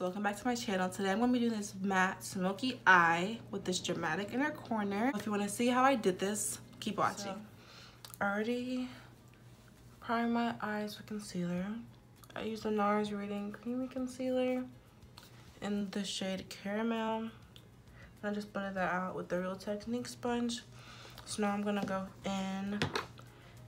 welcome back to my channel. Today I'm going to be doing this matte smoky eye with this dramatic inner corner. If you want to see how I did this, keep watching. I already primed my eyes with concealer. I used the NARS Reading Creamy Concealer in the shade Caramel. And I just blended that out with the Real Technique sponge. So now I'm going to go in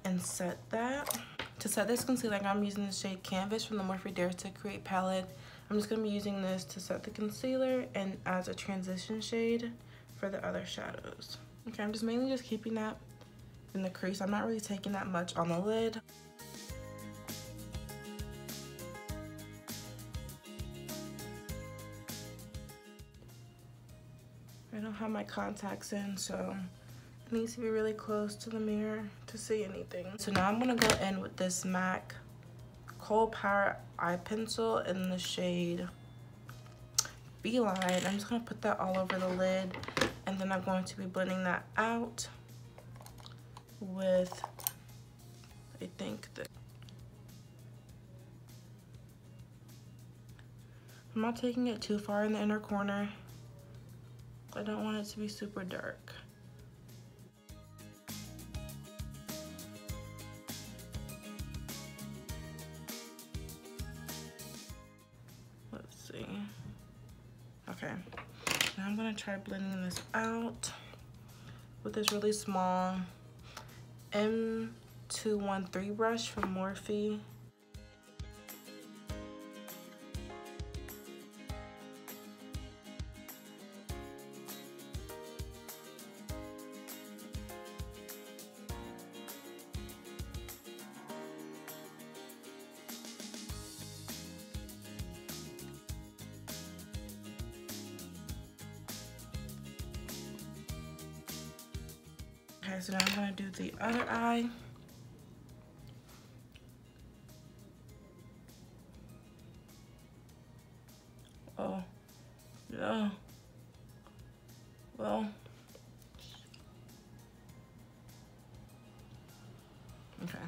and set that. To set this concealer, I'm using the shade Canvas from the Morphe Dare to Create palette. I'm just going to be using this to set the concealer and as a transition shade for the other shadows. Okay, I'm just mainly just keeping that in the crease. I'm not really taking that much on the lid. I don't have my contacts in, so it needs to be really close to the mirror to see anything. So now I'm gonna go in with this MAC Kohl Power Eye Pencil in the shade Beeline. I'm just gonna put that all over the lid, and then I'm going to be blending that out with, I think that I'm not taking it too far in the inner corner. I don't want it to be super dark. Let's see. Okay, now I'm gonna try blending this out with this really small M213 brush from Morphe. Okay, so now I'm gonna do the other eye. Oh, no. Well. Okay.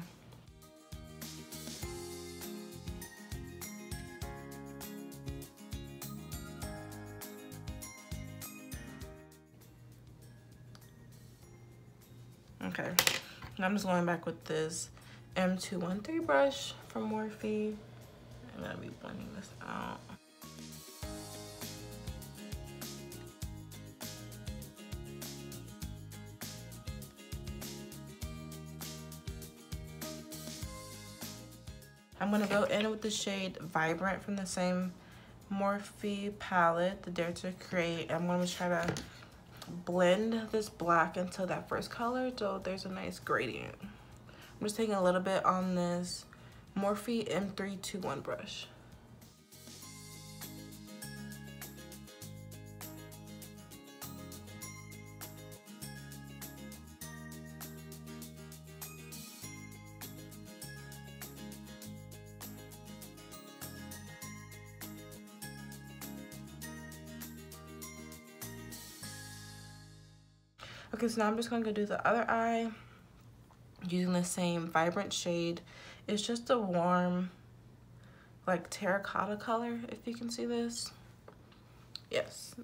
Okay, now I'm just going back with this M213 brush from Morphe. I'm gonna be blending this out. I'm gonna go in with the shade Vibrant from the same Morphe palette, the Dare to Create. I'm gonna try to blend this black into that first color so there's a nice gradient. I'm just taking a little bit on this Morphe M321 brush. Okay, so now I'm just gonna go do the other eye using the same Vibrant shade. It's just a warm, like terracotta color, if you can see this. Yes.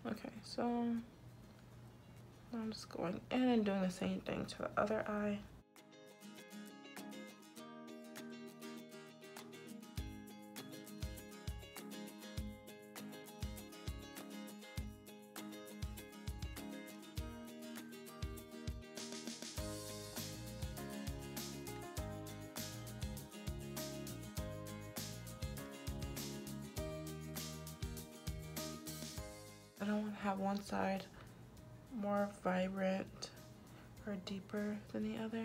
Okay, so I'm just going in and doing the same thing to the other eye. I don't want to have one side more vibrant or deeper than the other.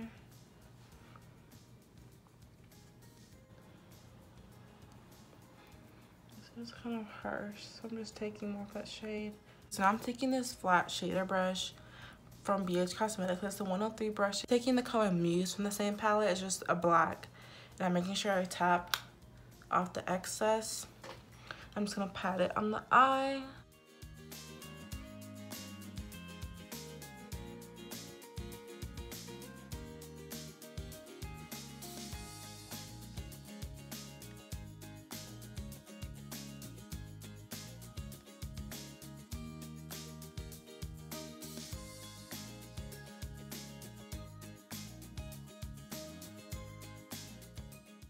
This is kind of harsh, so I'm just taking more of that shade. So now I'm taking this flat shader brush from BhCosmetics. It's the 103 brush. Taking the color Muse from the same palette. It's just a black. And I'm making sure I tap off the excess. I'm just going to pat it on the eye.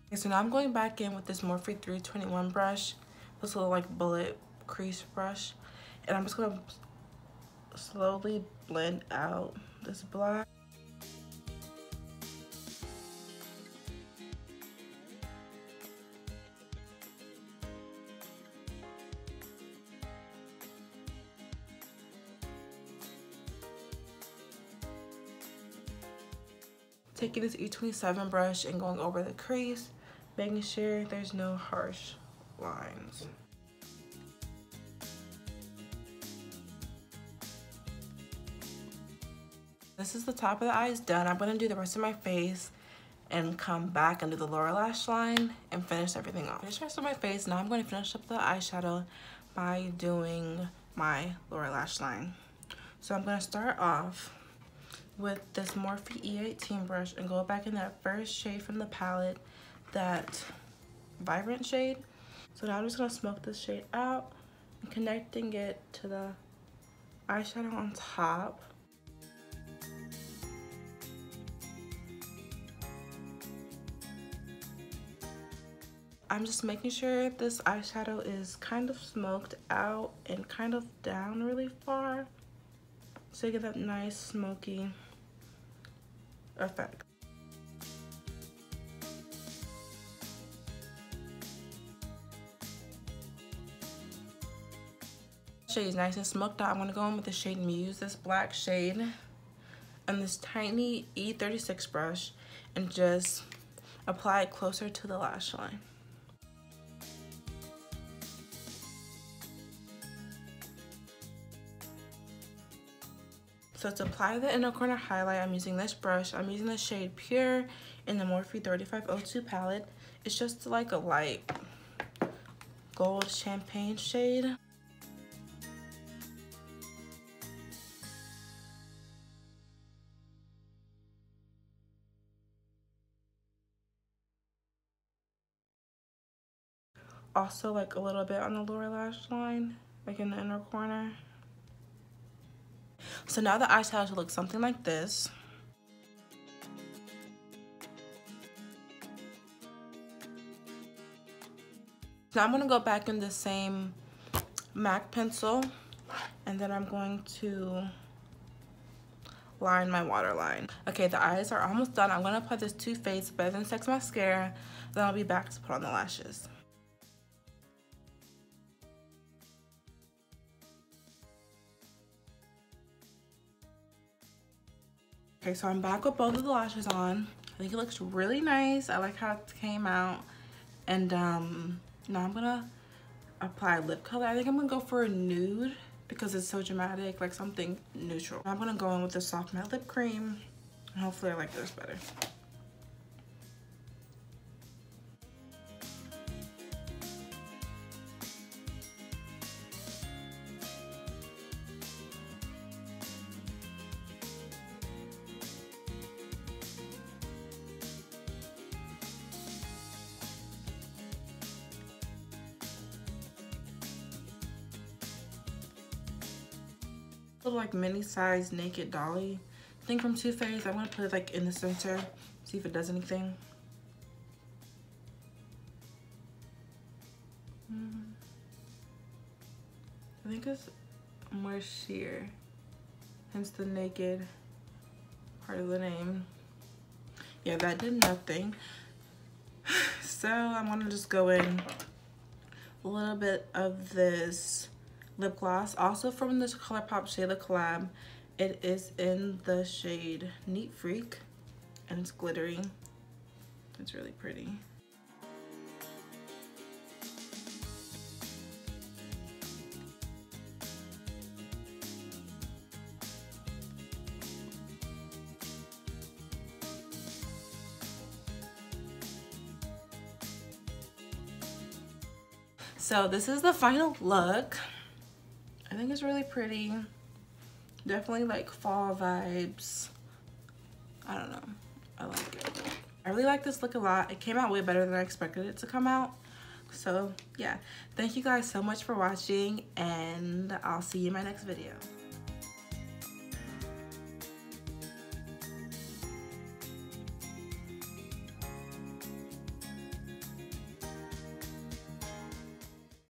Okay, so now I'm going back in with this Morphe 321 brush, this little like bullet crease brush, and I'm just gonna slowly blend out this black. Taking this E27 brush and going over the crease, making sure there's no harsh lines. This is the top of the eyes done. I'm going to do the rest of my face and come back and do the lower lash line and finish everything off. Finish the rest of my face. Now I'm going to finish up the eyeshadow by doing my lower lash line. So I'm going to start off with this Morphe E18 brush and go back in that first shade from the palette, that vibrant shade. So now I'm just going to smoke this shade out and connecting it to the eyeshadow on top. I'm just making sure this eyeshadow is kind of smoked out and kind of down really far, so you get that nice smoky effect. Shade is nice and smoked out. I'm going to go in with the shade Muse, this black shade, and this tiny E36 brush, and just apply it closer to the lash line. So to apply the inner corner highlight, I'm using this brush. I'm using the shade Pure in the Morphe 3502 palette. It's just like a light gold champagne shade. Also like a little bit on the lower lash line, like in the inner corner. So now the eyeshadow should look something like this. Now I'm going to go back in the same MAC pencil, and then I'm going to line my waterline. Okay, the eyes are almost done. I'm going to apply this Too Faced Better Than Sex mascara, then I'll be back to put on the lashes. Okay, so I'm back with both of the lashes on. I think it looks really nice. I like how it came out. And now I'm gonna apply lip color. I think I'm gonna go for a nude because it's so dramatic, like something neutral. I'm gonna go in with the soft matte lip cream, and hopefully I like this better. Little like mini size naked dolly thing from Too Faced. I'm gonna put it like in the center, see if it does anything. I think it's more sheer, hence the naked part of the name. Yeah, that did nothing. So I'm gonna just go in a little bit of this lip gloss, also from this Colourpop Shayla collab. It is in the shade Neat Freak, and it's glittery. It's really pretty. So this is the final look. I think it's really pretty. Definitely like fall vibes. I don't know. I like it. I really like this look a lot. It came out way better than I expected it to come out. So yeah, thank you guys so much for watching, and I'll see you in my next video.